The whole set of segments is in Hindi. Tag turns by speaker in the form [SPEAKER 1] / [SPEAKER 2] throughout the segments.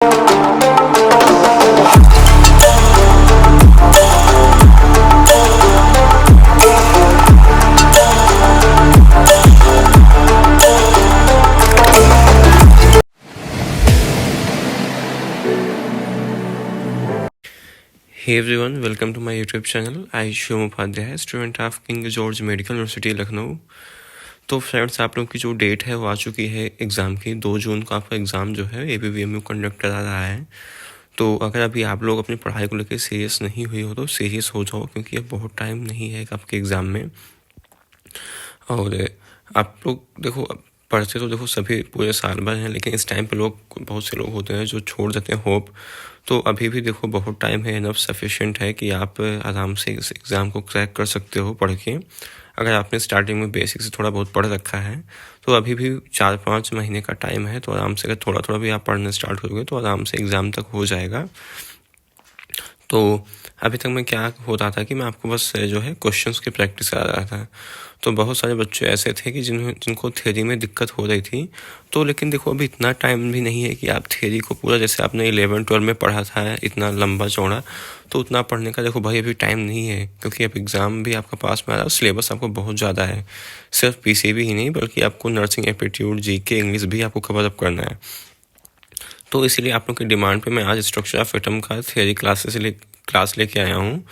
[SPEAKER 1] Hey everyone, welcome to my YouTube channel. I Shivam Upadhyay, student of King George Medical University Lucknow. तो फ्रेंड्स, आप लोग की जो डेट है वो आ चुकी है एग्ज़ाम की। 2 जून को आपका एग्ज़ाम जो है ABVMU कंडक्ट करा रहा है। तो अगर अभी आप लोग अपनी पढ़ाई को लेकर सीरियस नहीं हुई हो तो सीरियस हो जाओ, क्योंकि अब बहुत टाइम नहीं है आपके एग्ज़ाम में। और आप लोग देखो, पढ़ते तो देखो सभी पूरे साल भर हैं, लेकिन इस टाइम पे लोग, बहुत से लोग होते हैं जो छोड़ देते हैं होप। तो अभी भी देखो बहुत टाइम है, इनफ सफिशिएंट है कि आप आराम से इस एग्ज़ाम को क्रैक कर सकते हो पढ़ के। अगर आपने स्टार्टिंग में बेसिक से थोड़ा बहुत पढ़ रखा है तो अभी भी 4-5 महीने का टाइम है। तो आराम से अगर थोड़ा थोड़ा भी आप पढ़ना स्टार्ट करोगे तो आराम से एग्ज़ाम तक हो जाएगा। तो अभी तक मैं क्या हो रहा था कि मैं आपको बस जो है क्वेश्चंस की प्रैक्टिस करा रहा था। तो बहुत सारे बच्चे ऐसे थे कि जिनको थ्योरी में दिक्कत हो रही थी। तो लेकिन देखो, अभी इतना टाइम भी नहीं है कि आप थ्योरी को पूरा, जैसे आपने 11-12 में पढ़ा था इतना लंबा चौड़ा, तो उतना पढ़ने का देखो भाई अभी टाइम नहीं है, क्योंकि अब एग्ज़ाम भी आपका पास में आ रहा है। सिलेबस आपको बहुत ज़्यादा है, सिर्फ PCB ही नहीं बल्कि आपको नर्सिंग एप्टीट्यूड, GK, इंग्लिश भी आपको कवर अप करना है। तो इसीलिए आप लोग की डिमांड पे मैं आज स्ट्रक्चर ऑफ एटम का थ्योरी क्लास लेके आया हूँ,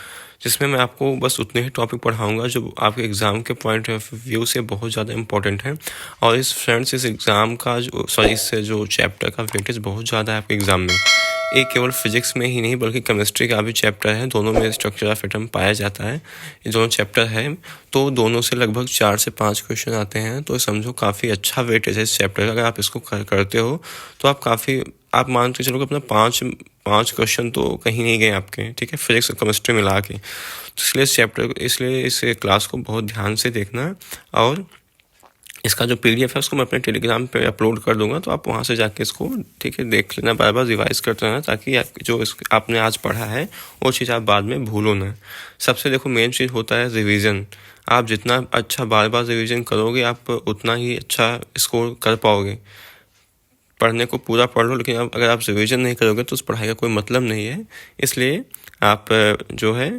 [SPEAKER 1] जिसमें मैं आपको बस उतने ही टॉपिक पढ़ाऊंगा जो आपके एग्ज़ाम के पॉइंट ऑफ व्यू से बहुत ज़्यादा इंपॉर्टेंट है। और इस एग्ज़ाम का इससे जो चैप्टर का वेटेज बहुत ज़्यादा है आपके एग्ज़ाम में। एक केवल फिजिक्स में ही नहीं बल्कि केमिस्ट्री का भी चैप्टर है, दोनों में स्ट्रक्चर ऑफ एटम पाया जाता है। ये दोनों चैप्टर है, तो दोनों से लगभग 4 से 5 क्वेश्चन आते हैं। तो समझो काफ़ी अच्छा वेटेज है इस चैप्टर का। अगर आप इसको करते हो तो आप मान के चलो कि अपना 5 क्वेश्चन तो कहीं नहीं गए आपके, ठीक है, फिजिक्स और केमिस्ट्री मिला के। तो इसलिए इस क्लास को बहुत ध्यान से देखना। और इसका जो PDF है उसको मैं अपने टेलीग्राम पे अपलोड कर दूंगा, तो आप वहाँ से जाके इसको, ठीक है, देख लेना, बार बार रिवाइज करते रहना, ताकि आपने आज पढ़ा है वो चीज़ आप बाद में भूलो ना। सबसे देखो मेन चीज़ होता है रिवीजन। आप जितना अच्छा बार बार रिवीजन करोगे आप उतना ही अच्छा स्कोर कर पाओगे। पढ़ने को पूरा पढ़ लो, लेकिन अगर आप रिवीजन नहीं करोगे तो उस पढ़ाई का कोई मतलब नहीं है। इसलिए आप जो है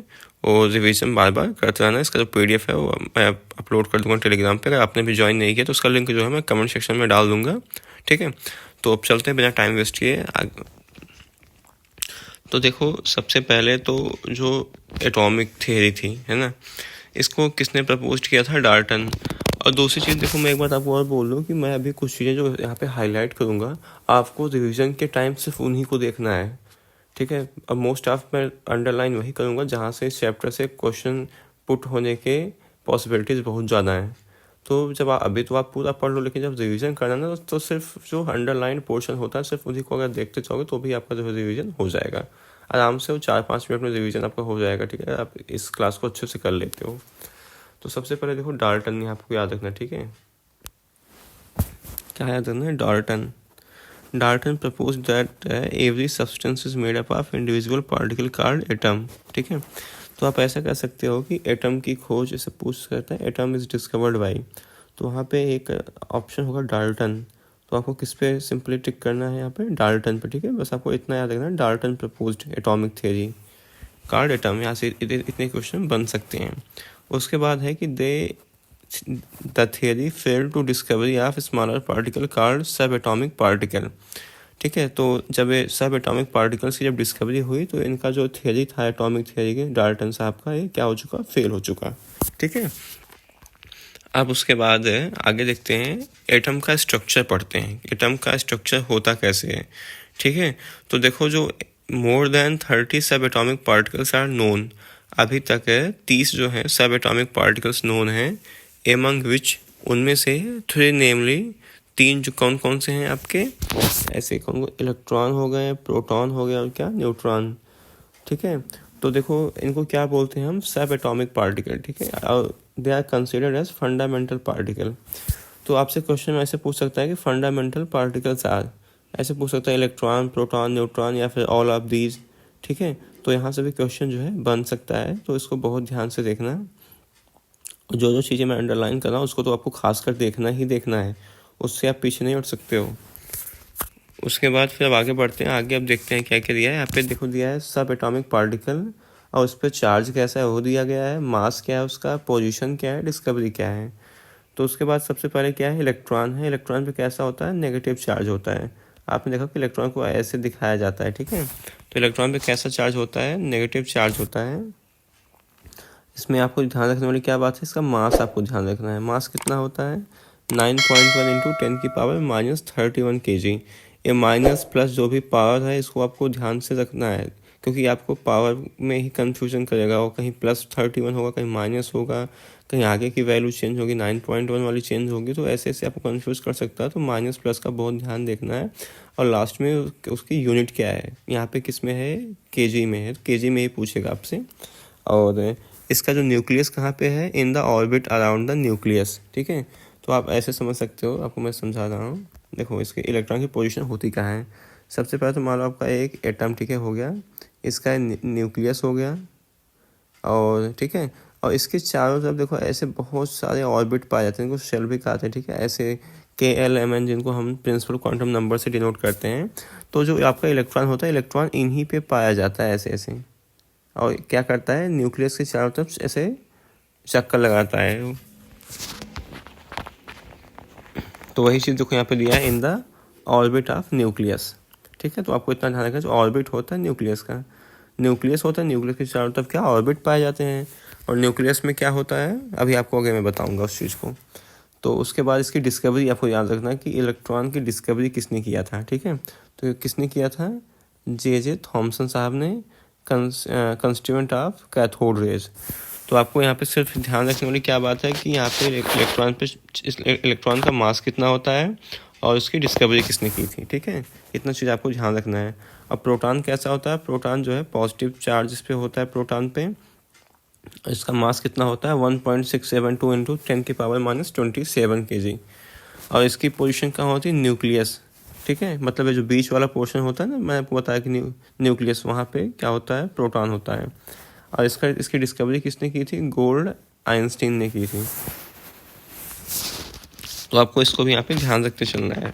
[SPEAKER 1] वो रिवीजन बार बार करते रहना। इसका जो PDF है वो मैं अपलोड कर दूंगा टेलीग्राम पे। अगर आपने भी ज्वाइन नहीं किया तो उसका लिंक जो है मैं कमेंट सेक्शन में डाल दूंगा, ठीक है। तो अब चलते हैं बिना टाइम वेस्ट किए तो देखो, सबसे पहले तो जो एटॉमिक थियरी थी, है ना, इसको किसने प्रपोज किया था? डाल्टन। और दूसरी चीज़ देखो, मैं एक बात आपको और बोल दूँ कि मैं अभी कुछ चीज़ें जो यहाँ पे हाईलाइट करूँगा, आपको रिवीजन के टाइम सिर्फ उन्हीं को देखना है, ठीक है। अब मोस्ट ऑफ मैं अंडरलाइन वही करूँगा जहाँ से इस चैप्टर से क्वेश्चन पुट होने के पॉसिबिलिटीज़ बहुत ज़्यादा हैं। तो जब अभी तो आप पूरा पढ़ लो, लेकिन जब रिवीजन करना ना तो सिर्फ जो अंडरलाइन पोर्शन होता है सिर्फ उसी को अगर देखते जाओगे तो भी आपका जो रिवीजन हो जाएगा आराम से। वो 4-5 मिनट में रिवीजन आपका हो जाएगा, ठीक है। आप इस क्लास को अच्छे से कर लेते हो। तो सबसे पहले देखो डाल्टन, यहाँ आपको याद रखना, ठीक है। क्या याद रखना है? Dalton propose that every substance is made up of individual particle called atom, ठीक है। तो आप ऐसा कह सकते हो कि एटम की खोज इसे पूछ सकते हैं, एटम इज डिस्कवर्ड बाई। तो वहाँ पे एक ऑप्शन होगा डाल्टन। तो आपको किस पे सिंपली टिक करना है? यहाँ पे डाल्टन पे, ठीक है। बस आपको इतना याद रखना है, Dalton proposed atomic theory called atom. यहाँ से इतने क्वेश्चन बन सकते हैं। उसके बाद है कि the theory failed to discovery of smaller particle called सब एटॉमिक पार्टिकल, ठीक है। तो जब ये सब एटॉमिक पार्टिकल्स की जब डिस्कवरी हुई तो इनका जो थियरी था एटॉमिक थियरी के, डाल्टन साहब का, ये क्या हो चुका? फेल हो चुका, ठीक है। अब उसके बाद आगे देखते हैं, एटम का स्ट्रक्चर पढ़ते हैं। एटम का स्ट्रक्चर होता कैसे है, ठीक है। तो देखो, जो मोर देन 30 सब एटॉमिक पार्टिकल्स आर नोन। अभी तक 30 जो है सब एटॉमिक पार्टिकल्स नोन हैं। एमंग विच, उनमें से 3 नेमली, 3 जो कौन कौन से हैं आपके? ऐसे कौन? इलेक्ट्रॉन हो गए, प्रोटॉन हो गया और क्या? न्यूट्रॉन, ठीक है। तो देखो इनको क्या बोलते हैं हम? सब एटॉमिक पार्टिकल, ठीक है। और they are considered as fundamental particle. तो आपसे क्वेश्चन ऐसे पूछ सकता है कि फंडामेंटल पार्टिकल्स आर, ऐसे पूछ सकता है इलेक्ट्रॉन, प्रोटॉन, न्यूट्रॉन या फिर ऑल ऑफ दीज, ठीक है। तो यहाँ से भी क्वेश्चन जो है बन सकता है, तो इसको बहुत ध्यान से देखना। जो चीज़ें मैं अंडरलाइन कर रहा हूँ उसको तो आपको खासकर देखना ही देखना है, उससे आप पीछे नहीं हट सकते हो। उसके बाद फिर अब आगे बढ़ते हैं, आगे अब देखते हैं क्या क्या दिया है। यहाँ पे देखो दिया है सब एटॉमिक पार्टिकल, और उस पर चार्ज कैसा है वो दिया गया है, मास क्या है उसका, पोजीशन क्या है, डिस्कवरी क्या है। तो उसके बाद सबसे पहले क्या है, इलेक्ट्रॉन है। इलेक्ट्रॉन पे कैसा होता है, नेगेटिव चार्ज होता है। आपने देखा कि इलेक्ट्रॉन को ऐसे दिखाया जाता है, ठीक है। तो इलेक्ट्रॉन पे कैसा चार्ज होता है, नेगेटिव चार्ज होता है। इसमें आपको ध्यान रखने वाली क्या बात है, इसका मास आपको ध्यान रखना है। मास कितना होता है, 9.1 इंटू 10⁻³ kg। ये माइनस प्लस जो भी पावर है इसको आपको ध्यान से रखना है, क्योंकि आपको पावर में ही कंफ्यूजन करेगा, वो कहीं +31 होगा, कहीं माइनस होगा, कहीं आगे की वैल्यू चेंज होगी, 9.1 वाली चेंज होगी, तो ऐसे ऐसे आपको कंफ्यूज कर सकता है। तो माइनस प्लस का बहुत ध्यान देखना है। और लास्ट में उसकी यूनिट क्या है, यहाँ पे किस में है, केजी में है, तो केजी में ही पूछेगा आपसे। और इसका जो न्यूक्लियस कहाँ पे है, in the orbit around the nucleus, ठीक है। तो आप ऐसे समझ सकते हो, आपको मैं समझा रहा हूँ। देखो इसके इलेक्ट्रॉन की पोजीशन होती कहाँ है। सबसे पहले तो मान लो आपका एक एटम, ठीक है, हो गया, इसका न्यूक्लियस हो गया, और ठीक है, और इसके चारों तरफ देखो ऐसे बहुत सारे ऑर्बिट पाए जाते हैं, इनको शेल भी कहते हैं, ठीक है, ऐसे KLMN, जिनको हम प्रिंसिपल क्वांटम नंबर से डिनोट करते हैं। तो जो आपका इलेक्ट्रॉन होता है, इलेक्ट्रॉन इन्हीं पे पाया जाता है ऐसे ऐसे, और क्या करता है, न्यूक्लियस के चारों तरफ ऐसे चक्कर लगाता है। तो वही चीज़ देखो यहाँ पे दिया है, in the orbit of nucleus, ठीक है। तो आपको इतना ध्यान रखना, जो ऑर्बिट होता है न्यूक्लियस का, न्यूक्लियस होता है, न्यूक्लियस के चारों तरफ क्या ऑर्बिट पाए जाते हैं। और न्यूक्लियस में क्या होता है, अभी आपको आगे मैं बताऊंगा उस चीज़ को। तो उसके बाद इसकी डिस्कवरी आपको याद रखना कि इलेक्ट्रॉन की डिस्कवरी किसने किया था, ठीक है। तो किसने किया था, J.J. थॉमसन साहब ने, कंस्टिट्यूएंट ऑफ कैथोड रेज। तो आपको यहाँ पे सिर्फ ध्यान रखने वाली क्या बात है कि यहाँ पे इलेक्ट्रॉन का मास कितना होता है और उसकी डिस्कवरी किसने की थी, ठीक है। इतना चीज़ आपको ध्यान रखना है। अब प्रोटॉन कैसा होता है, प्रोटॉन जो है पॉजिटिव चार्ज इस पे होता है, प्रोटॉन पे। इसका मास कितना होता है, 1.672 इंटू 10⁻27 kg। और इसकी पोजीशन कहाँ होती है, न्यूक्लियस, ठीक है। मतलब ये जो बीच वाला पोर्शन होता है ना, मैंने आपको बताया कि न्यूक्लियस, वहाँ पे क्या होता है, प्रोटॉन होता है। और इसकी डिस्कवरी किसने की थी, गोल्ड आइंस्टीन ने की थी। तो आपको इसको भी यहाँ पे ध्यान रखते चलना है।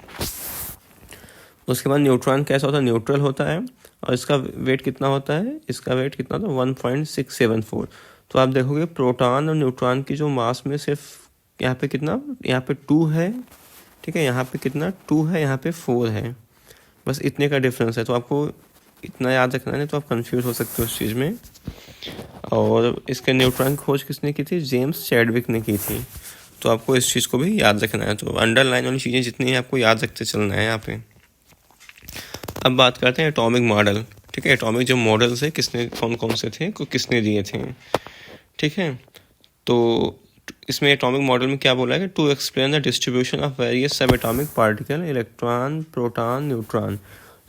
[SPEAKER 1] उसके बाद न्यूट्रॉन कैसा होता है, न्यूट्रल होता है, और इसका वेट कितना होता है, इसका वेट कितना होता है, 1.674। तो आप देखोगे प्रोटॉन और न्यूट्रॉन की जो मास में सिर्फ यहाँ पे कितना, यहाँ पे 2 है, ठीक है, यहाँ पे कितना 2 है, यहाँ पे 4 है, बस इतने का डिफरेंस है। तो आपको इतना याद रखना है, तो आप कंफ्यूज हो सकते हो उस चीज़ में। और इसके न्यूट्रॉन की खोज किसने की थी, जेम्स चैडविक ने की थी। तो आपको इस चीज़ को भी याद रखना है। तो अंडरलाइन वाली चीज़ें जितनी हैं आपको याद रखते चलना है यहाँ पे। अब बात करते हैं एटॉमिक मॉडल, ठीक है। एटॉमिक जो मॉडल्स है किसने, कौन कौन से थे, को किसने दिए थे, ठीक है। तो इसमें एटॉमिक मॉडल में क्या बोला है कि to explain the distribution of various sub atomic particle, electron, proton, neutron.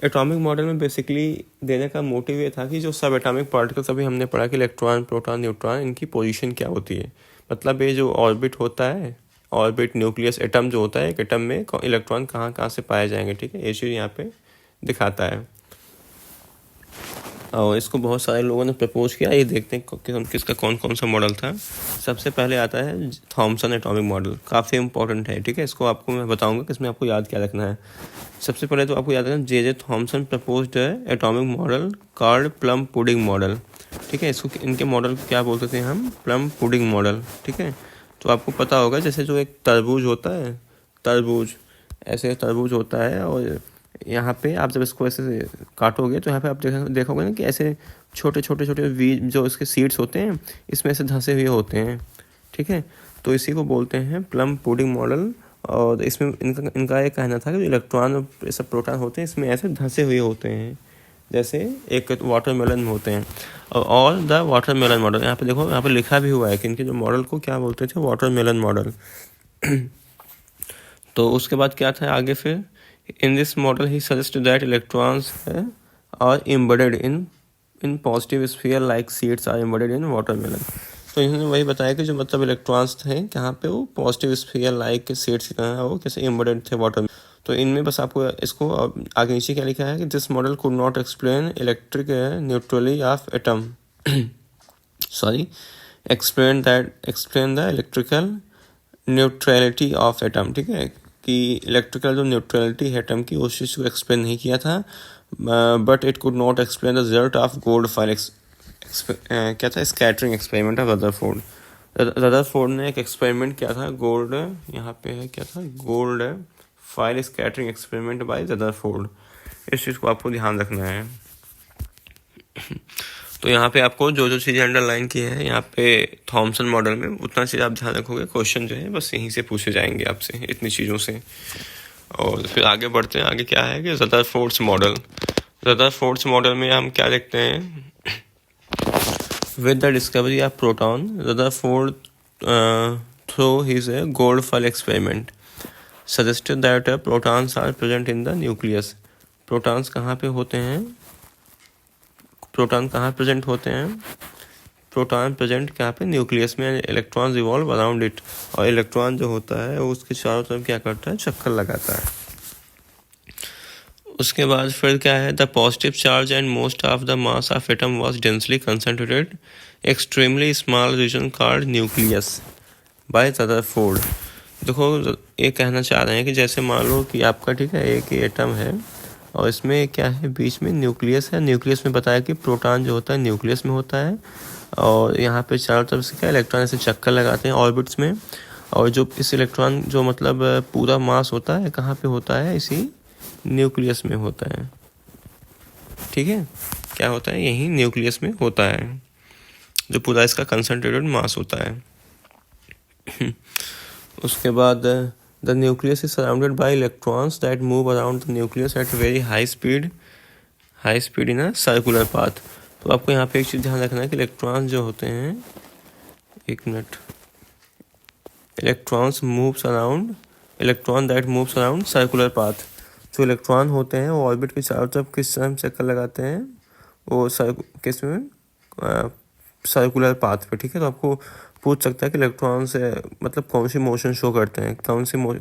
[SPEAKER 1] Atomic model में बेसिकली देने का मोटिव ये था कि जो सब एटॉमिक पार्टिकल्स अभी हमने पढ़ा कि इलेक्ट्रॉन, प्रोटॉन, न्यूट्रॉन, इनकी पोजीशन क्या होती है। मतलब ये जो ऑर्बिट होता है, ऑर्बिट, न्यूक्लियस, एटम जो होता है, एक एटम में इलेक्ट्रॉन कहाँ कहाँ से पाए जाएंगे, ठीक है, ये चीज़ यहाँ पे दिखाता है। और इसको बहुत सारे लोगों ने प्रपोज किया। ये देखते हैं कि किसका कौन कौन सा मॉडल था। सबसे पहले आता है थॉमसन एटॉमिक मॉडल, काफ़ी इंपॉर्टेंट है, ठीक है। इसको आपको मैं बताऊंगा कि इसमें आपको याद क्या रखना है। सबसे पहले तो आपको याद रखना, J.J. थॉमसन प्रपोज्ड है atomic model called plum pudding model, ठीक है। इसको, इनके मॉडल को क्या बोलते थे हम, प्लम पुडिंग मॉडल, ठीक है। तो आपको पता होगा जैसे जो एक तरबूज होता है, तरबूज, ऐसे तरबूज होता है, और यहाँ पे आप जब इसको ऐसे काटोगे तो यहाँ पे आप देखोगे ना कि ऐसे छोटे छोटे छोटे बीज जो इसके सीड्स होते हैं, इसमें ऐसे धंसे हुए होते हैं, ठीक है। तो इसी को बोलते हैं प्लम पुडिंग मॉडल। और इसमें इनका ये कहना था कि इलेक्ट्रॉन और सब प्रोटॉन होते हैं, इसमें ऐसे धंसे हुए होते हैं, जैसे एक वाटरमेलन में होते हैं। और द वाटरमेलन मॉडल, यहाँ पे देखो, यहाँ पे लिखा भी हुआ है कि इनके जो मॉडल को क्या बोलते थे, वाटरमेलन मॉडल। तो उसके बाद क्या था आगे फिर, in this model he suggests that electrons are embedded in positive sphere like seeds are embedded in watermelon। तो इन्होंने वही बताया कि जो मतलब इलेक्ट्रॉन्स थे कहाँ पे, वो पॉजिटिव स्फीयर लाइक सीड्स की तरह वो कैसे एम्बेडेड थे वाटर। तो इनमें बस आपको इसको आगे नीचे क्या लिखा है कि this model could not explain electric neutrally of atom sorry explain the electrical neutrality of atom, ठीक है। कि इलेक्ट्रिकल जो न्यूट्रलिटी है एटम की उस चीज़ को एक्सप्लेन नहीं किया था, but it could not explain the result of gold file क्या था, scattering experiment of Rutherford. Rutherford ने एक एक्सपेरिमेंट किया था गोल्ड, यहाँ पे है क्या था, gold foil scattering experiment by Rutherford. इस चीज़ को आपको ध्यान रखना है। तो यहाँ पे आपको जो जो चीज़ें अंडरलाइन की है यहाँ पे थॉमसन मॉडल में, उतना चीज़ आप ध्यान रखोगे, क्वेश्चन जो है बस यहीं से पूछे जाएंगे आपसे इतनी चीज़ों से। और फिर आगे बढ़ते हैं। आगे क्या है कि रदरफोर्ड्स मॉडल। रदरफोर्ड्स मॉडल में हम क्या देखते हैं, with the discovery of proton Rutherford through his gold foil experiment suggested that protons are present in the nucleus. Protons कहाँ पे होते हैं, प्रोटॉन कहाँ प्रेजेंट होते हैं, प्रोटॉन प्रेजेंट कहाँ पे, न्यूक्लियस में। इलेक्ट्रॉन रिवॉल्व अराउंड इट, और इलेक्ट्रॉन जो होता है उसके चारों तरफ क्या करता है, चक्कर लगाता है। उसके बाद फिर क्या है, the positive charge and most of the mass of atom was densely concentrated extremely small reason called nucleus bye Rutherford. देखो ये कहना चाह रहे हैं कि जैसे मान लो कि आपका ठीक है एक एटम है और इसमें क्या है, बीच में न्यूक्लियस है। न्यूक्लियस में बताया कि प्रोटॉन जो होता है न्यूक्लियस में होता है, और यहाँ पे चारों तरफ से क्या इलेक्ट्रॉन ऐसे चक्कर लगाते हैं ऑर्बिट्स में। और जो इस इलेक्ट्रॉन जो मतलब पूरा मास होता है कहाँ पे होता है, इसी न्यूक्लियस में होता है। ठीक है, क्या होता है, यही न्यूक्लियस में होता है जो पूरा इसका कंसंट्रेटेड मास होता है। उसके बाद the nucleus is surrounded by electrons that move around the nucleus at very high speed in a circular path. तो आपको यहाँ पे एक चीज़ ध्यान रखना है कि इलेक्ट्रॉन्स जो होते हैं, एक minute, electron that moves around circular path. जो इलेक्ट्रॉन होते हैं वो ऑर्बिट के चारों तरफ किस तरह चक्कर लगाते हैं, वो किस में, सर्कुलर पाथ पे। ठीक है, तो आपको पूछ सकता है कि इलेक्ट्रॉन से मतलब कौन सी मोशन शो करते हैं,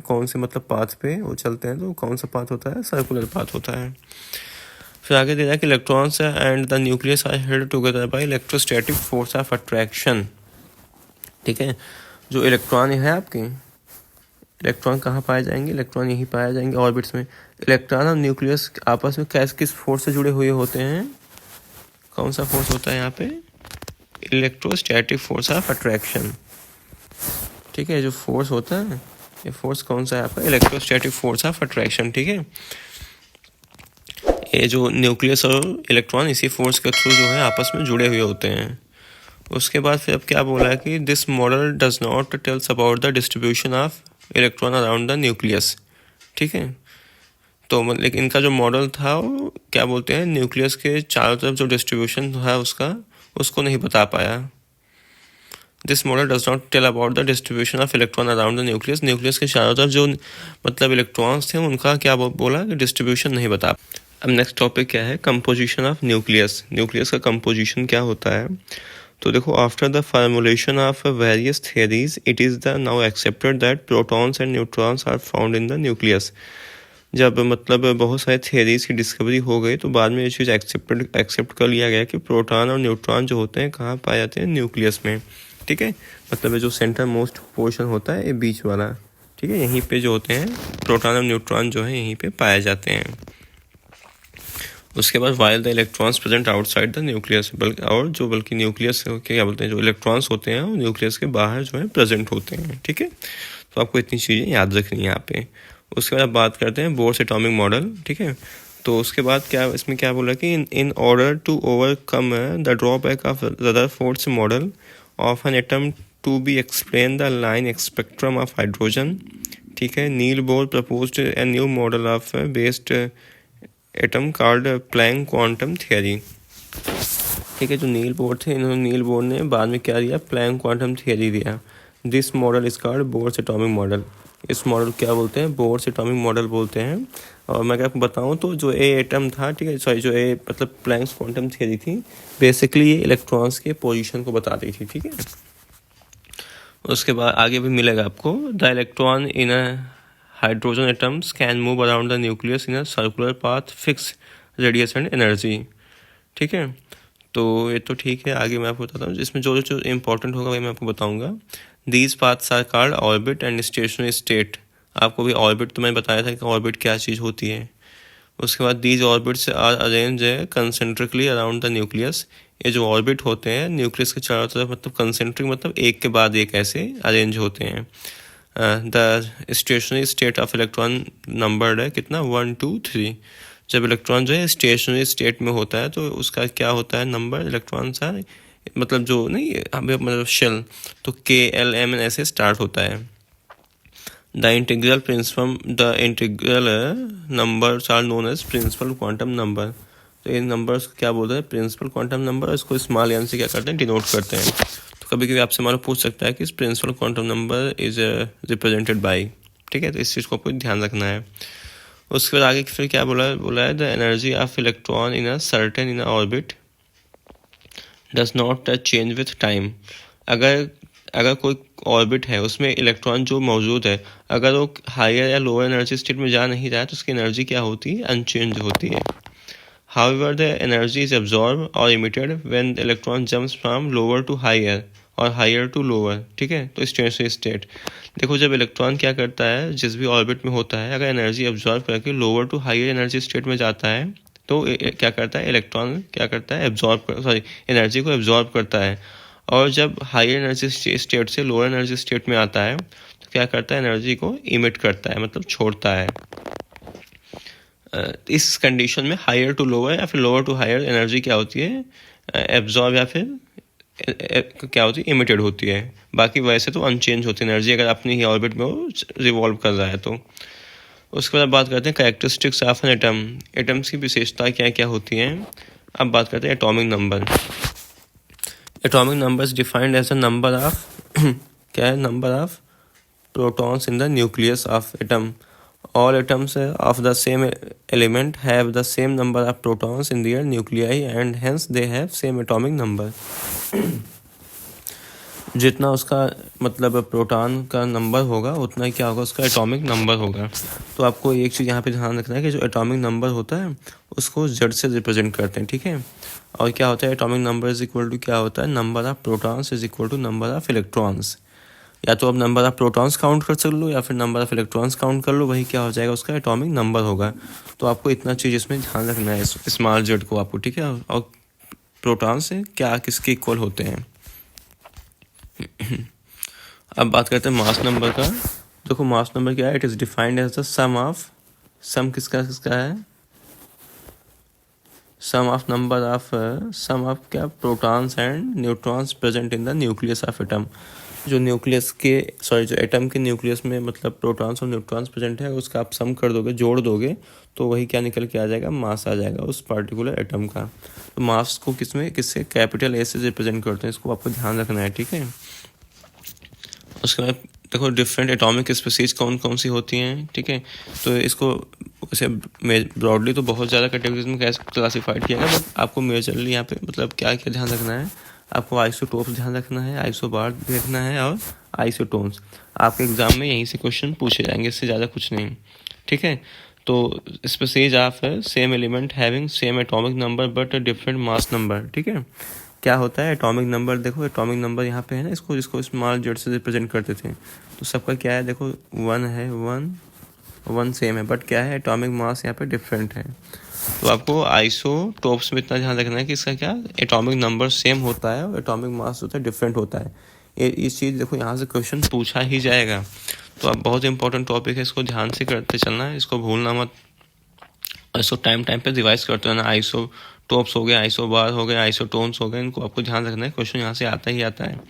[SPEAKER 1] कौन से मतलब पाथ पे वो चलते हैं, तो कौन सा पाथ होता है, सर्कुलर पाथ होता है। फिर आगे दे रहा है कि electrons and the nucleus are held together by electrostatic force of attraction. ठीक है, जो इलेक्ट्रॉन है आपके, इलेक्ट्रॉन कहाँ पाए जाएंगे, इलेक्ट्रॉन यहीं पाए जाएंगे ऑर्बिट्स में। इलेक्ट्रॉन और न्यूक्लियस आपस में किस फोर्स से जुड़े हुए होते हैं, कौन सा फोर्स होता है यहाँ पे, इलेक्ट्रोस्टैटिक फोर्स ऑफ अट्रैक्शन। ठीक है, जो फोर्स होता है ये फोर्स कौन सा है आपका, इलेक्ट्रोस्टैटिक फोर्स ऑफ अट्रैक्शन। ठीक है, ये जो न्यूक्लियस और इलेक्ट्रॉन इसी फोर्स के थ्रू जो है आपस में जुड़े हुए होते हैं। उसके बाद फिर अब क्या बोला है कि this model does not tells about the distribution of electron around the nucleus. ठीक है, तो मतलब इनका जो मॉडल था वो क्या बोलते हैं, न्यूक्लियस के चारों तरफ जो डिस्ट्रीब्यूशन है उसको नहीं बता पाया। This model does not tell about the distribution of electron around the nucleus. Nucleus के चारों तरफ जो मतलब इलेक्ट्रॉन्स थे उनका क्या बोला कि डिस्ट्रीब्यूशन नहीं बता। अब नेक्स्ट टॉपिक क्या है, कंपोजिशन ऑफ न्यूक्लियस। न्यूक्लियस का कंपोजिशन क्या होता है, तो देखो after the formulation of various theories it is the now accepted that protons and neutrons are found in the nucleus. जब मतलब बहुत सारे थियरीज की डिस्कवरी हो गई तो बाद में ये चीज़ एक्सेप्ट कर लिया गया कि प्रोटॉन और न्यूट्रॉन जो होते हैं कहाँ पाए जाते हैं, न्यूक्लियस में। ठीक है, मतलब जो सेंटर मोस्ट पोर्शन होता है ये बीच वाला, ठीक है, यहीं पे जो होते हैं प्रोटॉन और न्यूट्रॉन जो है यहीं पे पाए जाते हैं। उसके बाद while the electrons present outside the nucleus, बल्कि न्यूक्लियस क्या बोलते हैं, जो इलेक्ट्रॉन्स होते हैं वो न्यूक्लियस के बाहर जो है प्रेजेंट होते हैं। ठीक है, तो आपको इतनी चीज़ें याद रखनी है यहाँ पे। उसके बाद बात करते हैं बोर्स एटॉमिक मॉडल। ठीक है, तो उसके बाद क्या इसमें क्या बोला कि in order to overcome the drawback of Rutherford's model of an atom to be explain the line spectrum of hydrogen. ठीक है, Niels Bohr proposed a new model of based atom called Planck quantum theory. ठीक है, जो नील बोर थे नील बोर ने बाद में क्या दिया, प्लैंक क्वांटम थियरी दिया। This model is called Bohr's atomic model. इस मॉडल क्या बोलते हैं, बोर्स एटॉमिक मॉडल बोलते हैं। और मैं क्या आपको बताऊं तो जो ए एटम था, ठीक है, सॉरी, जो ए मतलब प्लैंक क्वांटम थियरी थी, बेसिकली ये इलेक्ट्रॉन्स के पोजीशन को बताती थी। ठीक है, उसके बाद आगे भी मिलेगा आपको, the electron in a hydrogen atoms can move around the nucleus in a circular path fix radius and energy. ठीक है, तो ये तो ठीक है। आगे मैं आपको बताता हूँ, इसमें जो जो इंपॉर्टेंट होगा वही मैं आपको बताऊँगा। These paths are called orbit and stationary state आपको भी ऑर्बिट तो मैंने बताया था कि ऑर्बिट क्या चीज़ होती है। उसके बाद दीज ऑर्बिट्स आर अरेंज है कंसेंट्रिकली अराउंड द न्यूक्लियस। ये जो ऑर्बिट होते हैं न्यूक्लियस के चारों तरफ, मतलब कंसेंट्रिक मतलब एक के बाद एक ऐसे अरेंज होते हैं। The stationery state of electron numbered है कितना, 1 2 3। जब इलेक्ट्रॉन जो है स्टेशनरी स्टेट में होता है तो उसका क्या होता है नंबर इलेक्ट्रॉन सा, मतलब जो नहीं मतलब शेल, तो KLM ऐसे स्टार्ट होता है। The integral numbers are known as principal quantum number. तो इन नंबर्स को क्या बोलते हैं, प्रिंसिपल क्वांटम नंबर। इसको स्मॉल एन से क्या करते हैं, डिनोट करते हैं। तो कभी कभी आपसे मालूम पूछ सकता है कि principal quantum number is represented by, ठीक है, तो इस चीज़ को आपको ध्यान रखना है। उसके बाद आगे फिर क्या बोला है the energy of electron in a certain in orbit does not change with time. अगर कोई ऑर्बिट है उसमें इलेक्ट्रॉन जो मौजूद है, अगर वो हायर या लोअर एनर्जी स्टेट में जा नहीं रहा है तो उसकी एनर्जी क्या होती है, अनचेंज होती है। However, the energy is absorbed or emitted when the electron jumps from lower to higher और higher to lower, ठीक है। तो स्टेशनरी स्टेट, देखो जब इलेक्ट्रॉन क्या करता है जिस भी ऑर्बिट में होता है, अगर एनर्जी एब्जॉर्ब करके lower to higher energy state में जाता है तो क्या करता है, इलेक्ट्रॉन क्या करता है, एनर्जी को एब्जॉर्ब करता है। और जब हायर एनर्जी स्टेट से लोअर एनर्जी स्टेट में आता है तो क्या करता है, एनर्जी को इमिट करता है, मतलब छोड़ता है। इस कंडीशन में हायर टू लोअर या फिर लोअर टू हायर एनर्जी क्या होती है, एब्जॉर्ब या फिर क्या होती है, इमिटेड होती है। बाकी वैसे तो अनचेंज होती है एनर्जी, अगर अपनी ही ऑर्बिट में वो रिवॉल्व कर रहा है तो। उसके बाद बात करते हैं characteristics of an atom. Atoms की विशेषता क्या क्या होती हैं। अब बात करते हैं atomic number. Atomic number is defined as a number of क्या है, number of protons in the nucleus of atom. All atoms of the same element have the same number of protons in their nuclei and hence they have same atomic number. जितना उसका मतलब प्रोटॉन का नंबर होगा उतना ही क्या होगा, उसका एटॉमिक नंबर होगा। तो आपको एक चीज़ यहाँ पे ध्यान रखना है कि जो एटॉमिक नंबर होता है उसको Z से रिप्रेजेंट करते हैं, ठीक है। और क्या होता है, atomic number is equal to क्या होता है, number of protons is equal to number of electrons. या तो आप नंबर ऑफ प्रोटॉन्स काउंट कर सकते लो या फिर नंबर ऑफ इलेक्ट्रॉन्स काउंट कर लो, वही क्या हो जाएगा, उसका एटॉमिक नंबर होगा। तो आपको इतना चीज़ इसमें ध्यान रखना है, स्मॉल जेड को आपको, ठीक है। और प्रोटॉन्स से क्या किसके इक्वल होते हैं। अब बात करते हैं मास नंबर का। देखो मास नंबर क्या है, it is defined as the sum किसका है, सम ऑफ क्या, protons and neutrons present in the nucleus of atom. जो एटम के न्यूक्लियस में मतलब प्रोटॉन्स और न्यूट्रॉन्स प्रेजेंट है, उसका आप सम कर दोगे, जोड़ दोगे तो वही क्या निकल के आ जाएगा, मास आ जाएगा उस पार्टिकुलर एटम का। तो मास को किससे कैपिटल ए से रिप्रेजेंट करते हैं, इसको आपको ध्यान रखना है, ठीक है। उसके बाद देखो डिफरेंट एटॉमिक स्पीसीज कौन कौन सी होती हैं, ठीक है। तो इसको वैसे ब्रॉडली तो बहुत ज़्यादा कैटेगरीज में क्लासीफाइड किया गया, बट आपको मेजरली यहाँ पे मतलब क्या क्या ध्यान रखना है, आपको आइसोटोप्स ध्यान रखना है, आइसोबार देखना है और आइसोटोन्स। आपके एग्जाम में यहीं से क्वेश्चन पूछे जाएंगे, इससे ज़्यादा कुछ नहीं, ठीक है। तो species of same element having same atomic number but different mass number, ठीक है। क्या होता है एटॉमिक नंबर, देखो एटॉमिक नंबर यहाँ पे है ना, इसको स्मॉल जेड से रिप्रेजेंट करते थे। तो सबका क्या है, देखो 1 है, 1 सेम है, बट क्या है, एटॉमिक मास यहाँ पे डिफरेंट है। तो आपको आइसोटोप्स में इतना ध्यान रखना है कि इसका क्या एटॉमिक नंबर सेम होता है और एटॉमिक मास होता है डिफरेंट होता है। इस चीज़ देखो यहाँ से क्वेश्चन पूछा ही जाएगा। तो अब बहुत इंपॉर्टेंट टॉपिक है, इसको ध्यान से करते चलना है, इसको भूलना मत। इसको टाइम पे रिवाइज करते रहना। आइसोटोप्स हो गए, आइसोबार हो गए, आइसोटोन्स हो गए, इनको आपको ध्यान रखना है, क्वेश्चन यहाँ से आता ही आता है।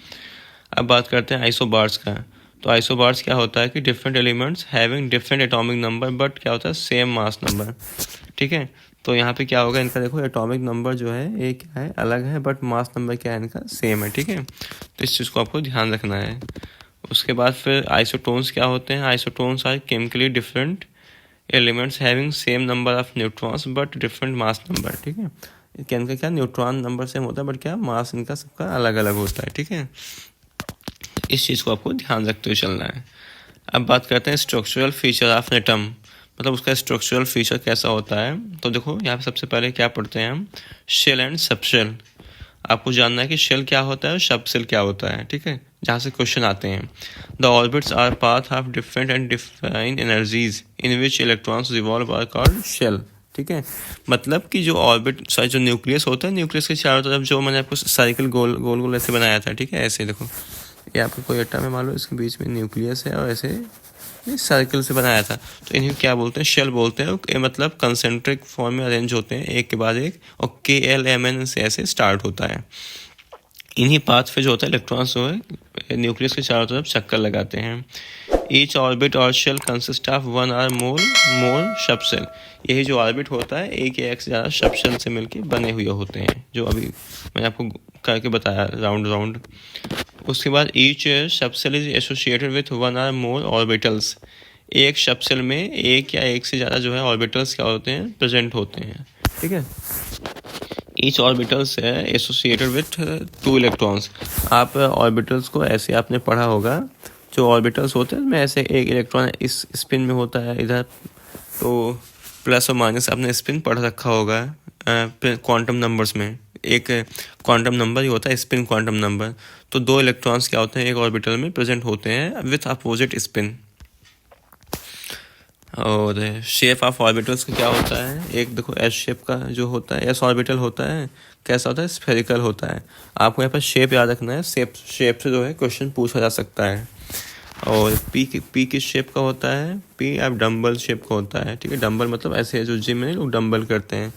[SPEAKER 1] अब बात करते हैं आइसोबार्स का। तो आइसोबार्स क्या होता है कि different elements having different atomic number but क्या होता है, सेम मास नंबर, ठीक है। तो यहाँ पे क्या होगा इनका, देखो एटॉमिक नंबर जो है ये क्या है, अलग है, बट मास नंबर क्या है इनका, सेम है, ठीक है। तो इस चीज़ को आपको ध्यान रखना है। उसके बाद फिर आइसोटोन्स क्या होते हैं, isotones are chemically different elements having same number of neutrons but different mass number, ठीक है। इनका क्या न्यूट्रॉन नंबर सेम होता है बट क्या मास इनका सबका अलग अलग होता है, ठीक है। इस चीज़ को आपको ध्यान रखते हुए चलना है। अब बात करते हैं स्ट्रक्चरल फीचर ऑफ एटम, मतलब उसका स्ट्रक्चरल फीचर कैसा होता है। तो देखो यहाँ पे सबसे पहले क्या पढ़ते हैं हम, शेल एंड सबशेल। आपको जानना है कि शेल क्या होता है और सब शेल क्या होता है, ठीक है, जहाँ से क्वेश्चन आते हैं। The orbits are path of different and defined energies in which electrons revolve are called shell, ठीक है। मतलब कि जो ऑर्बिट सॉरी जो न्यूक्लियस होता है, न्यूक्लियस के चारों तरफ जो मैंने आपको साइकिल गोल गोल गोल ऐसे बनाया था, ठीक है, ऐसे देखो, ये आपको कोई एटम है मान लो, इसके बीच में न्यूक्लियस है और ऐसे सर्कल से बनाया था, तो इन्हें क्या बोलते हैं, शेल बोलते हैं। ये मतलब कंसेंट्रिक फॉर्म में अरेंज होते हैं एक के बाद एक, और KLMN से ऐसे स्टार्ट होता है। इन्हीं पाथ पे जो होता है इलेक्ट्रॉन्स जो है न्यूक्लियस के चारों तरफ चक्कर लगाते हैं। ईच ऑर्बिट और shell consist of one or more subshell. यही जो ऑर्बिट होता है एक या एक से ज़्यादा सबशेल से मिलके बने हुए होते हैं, जो अभी मैंने आपको करके बताया राउंड। उसके बाद each subshell is associated with one or more orbitals. एक सबसेल में एक या एक से ज़्यादा जो है ऑर्बिटल्स क्या होते हैं, प्रेजेंट होते हैं, ठीक है। ईच ऑर्बिटल्स है एसोसिएटेड विथ 2 इलेक्ट्रॉन्स। आप ऑर्बिटल्स को ऐसे आपने पढ़ा होगा, जो ऑर्बिटल्स होते हैं में ऐसे एक इलेक्ट्रॉन इस स्पिन में होता है इधर, तो प्लस और माइनस आपने स्पिन पढ़ रखा होगा क्वांटम नंबर्स में। एक क्वांटम नंबर ही होता है स्पिन क्वांटम नंबर। तो 2 इलेक्ट्रॉन्स क्या होते हैं एक ऑर्बिटल में प्रेजेंट होते हैं विथ अपोजिट स्पिन। और शेप ऑफ ऑर्बिटल्स का क्या होता है, एक देखो एस शेप का जो होता है, एस ऑर्बिटल होता है, कैसा होता है, स्फेरिकल होता है। आपको यहाँ पर शेप याद रखना है, शेप से जो है क्वेश्चन पूछा जा सकता है। और पी किस शेप का होता है, पी आप डम्बल शेप का होता है, ठीक है। डम्बल मतलब ऐसे जो जिम में लोग डम्बल करते हैं,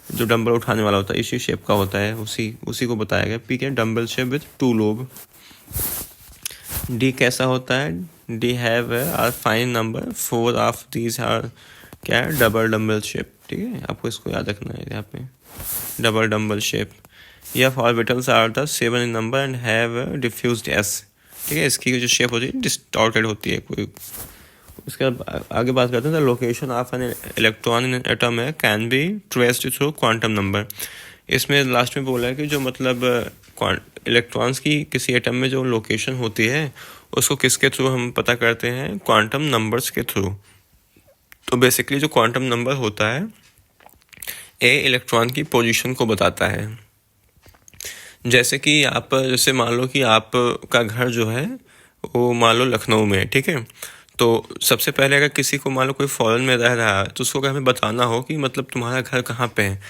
[SPEAKER 1] जो डम्बल उठाने वाला होता है इसी शेप का होता है, उसी को बताया गया। पी के dumbbell shape with 2 lobe. D कैसा होता है, d have are five number 4 of these are क्या है, डबल डम्बल शेप, ठीक है। आपको इसको याद रखना है यहाँ पे, डबल डम्बल शेप। यह orbitals are the 7 in number and have diffused s, ठीक है। इसकी जो शेप होती है डिस्टॉर्टेड होती है कोई। उसके बाद आगे बात करते हैं, the location of an electron in atom है can be traced through quantum number. इसमें लास्ट में बोला है कि जो मतलब इलेक्ट्रॉन्स की किसी एटम में जो लोकेशन होती है उसको किसके थ्रू हम पता करते हैं, क्वांटम नंबर्स के थ्रू। तो बेसिकली जो क्वांटम नंबर होता है ए इलेक्ट्रॉन की पोजीशन को बताता है। जैसे कि आप जैसे मान लो कि आपका घर जो है वो मान लो लखनऊ में है, ठीक है। तो सबसे पहले अगर किसी को मान लो कोई फॉरेन में रह रहा है तो उसको अगर हमें बताना हो कि मतलब तुम्हारा घर कहाँ पे है,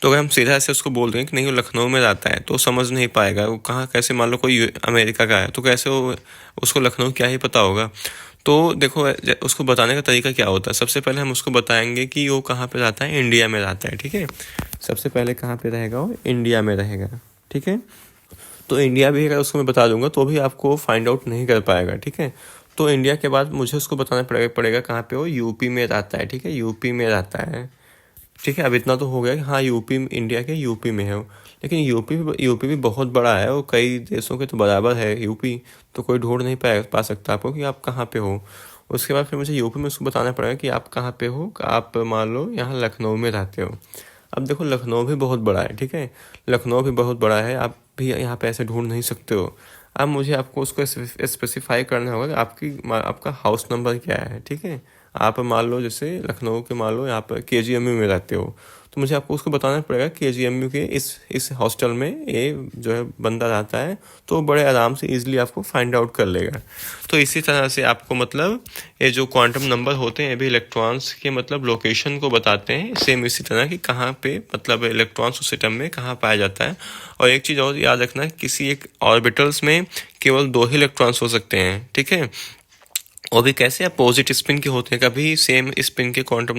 [SPEAKER 1] तो अगर हम सीधा से उसको बोल दें कि नहीं वो लखनऊ में रहता है तो समझ नहीं पाएगा वो कहाँ, कैसे मान लो कोई अमेरिका का है तो कैसे वो उसको लखनऊ क्या ही पता होगा। तो देखो उसको बताने का तरीका क्या होता है, सबसे पहले हम उसको बताएंगे कि वो कहाँ पे रहता है, इंडिया में रहता है, ठीक है। सबसे पहले कहाँ पे रहेगा, वो इंडिया में रहेगा, ठीक है। तो इंडिया भी अगर उसको मैं बता दूंगा तो भी आपको फाइंड आउट नहीं कर पाएगा, ठीक है। तो इंडिया के बाद मुझे उसको बताना पड़ेगा कहाँ पे वो यूपी में रहता है, ठीक है, यूपी में रहता है, ठीक है। अब इतना तो हो गया कि हाँ यूपी, इंडिया के यूपी में है वो, लेकिन यूपी भी बहुत बड़ा है, वो कई देशों के तो बराबर है यूपी, तो कोई ढूंढ नहीं पा सकता आपको कि आप कहाँ पे हो। उसके बाद फिर मुझे यूपी में उसको बताना पड़ेगा कि आप कहाँ पे हो, आप मान लो यहाँ लखनऊ में रहते हो। अब देखो लखनऊ भी बहुत बड़ा है, ठीक है, लखनऊ भी बहुत बड़ा है, आप भी यहाँ पे ऐसे ढूंढ नहीं सकते हो। अब मुझे आपको उसको स्पेसिफाई करना होगा कि आपका हाउस नंबर क्या है, ठीक है। आप मान लो जैसे लखनऊ के मान लो यहाँ पर KGMU में रहते हो, तो मुझे आपको उसको बताना पड़ेगा KGMU के इस हॉस्टल में ये जो है बंदा रहता है, तो बड़े आराम से इजीली आपको फाइंड आउट कर लेगा। तो इसी तरह से आपको मतलब ये जो क्वांटम नंबर होते हैं भी इलेक्ट्रॉन्स के मतलब लोकेशन को बताते हैं, सेम इसी तरह कि कहाँ पे मतलब इलेक्ट्रॉन्स उस एटम में कहाँ पाया जाता है। और एक चीज़ और याद रखना, किसी एक ऑर्बिटल्स में केवल 2 ही इलेक्ट्रॉन्स हो सकते हैं, ठीक है। वो भी कैसे, अपोजिट स्पिन के होते हैं, कभी सेम स्पिन के क्वांटम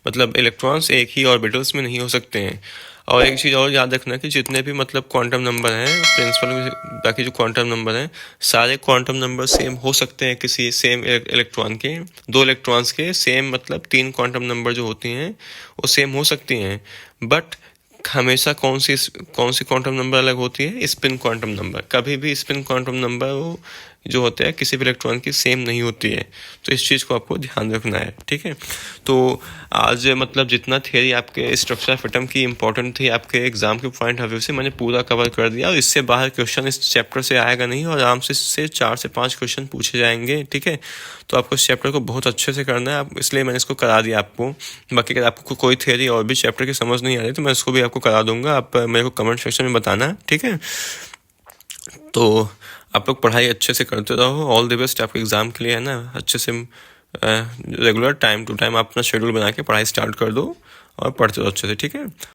[SPEAKER 1] मतलब इलेक्ट्रॉन्स एक ही ऑर्बिटल्स में नहीं हो सकते हैं। और एक चीज़ और याद रखना कि जितने भी मतलब क्वांटम नंबर हैं प्रिंसिपल, बाकी जो क्वांटम नंबर हैं सारे क्वांटम नंबर सेम हो सकते हैं किसी सेम इलेक्ट्रॉन के, 2 इलेक्ट्रॉन्स के सेम मतलब 3 क्वांटम नंबर जो होती हैं वो सेम हो सकती हैं, बट हमेशा कौन सी क्वांटम नंबर अलग होती है, स्पिन क्वांटम नंबर। कभी भी स्पिन क्वांटम नंबर वो जो होते हैं किसी भी इलेक्ट्रॉन की सेम नहीं होती है। तो इस चीज़ को आपको ध्यान रखना है, ठीक है। तो आज मतलब जितना थियरी आपके स्ट्रक्चर ऑफ एटम की इंपॉर्टेंट थी आपके एग्जाम के पॉइंट ऑफ व्यू से मैंने पूरा कवर कर दिया, और इससे बाहर क्वेश्चन इस चैप्टर से आएगा नहीं, और आराम से 4 से 5 क्वेश्चन पूछे जाएंगे, ठीक है। तो आपको इस चैप्टर को बहुत अच्छे से करना है, आप इसलिए मैंने इसको करा दिया आपको। बाकी अगर आपको कोई थियरी और भी चैप्टर की समझ नहीं आ रही तो मैं इसको भी आपको करा दूंगा, आप मेरे को कमेंट सेक्शन में बताना, ठीक है। तो आप लोग पढ़ाई अच्छे से करते रहो, ऑल द बेस्ट आपके एग्ज़ाम के लिए, है ना। अच्छे से रेगुलर टाइम टू टाइम आप अपना शेड्यूल बना के पढ़ाई स्टार्ट कर दो और पढ़ते रहो अच्छे से, ठीक है।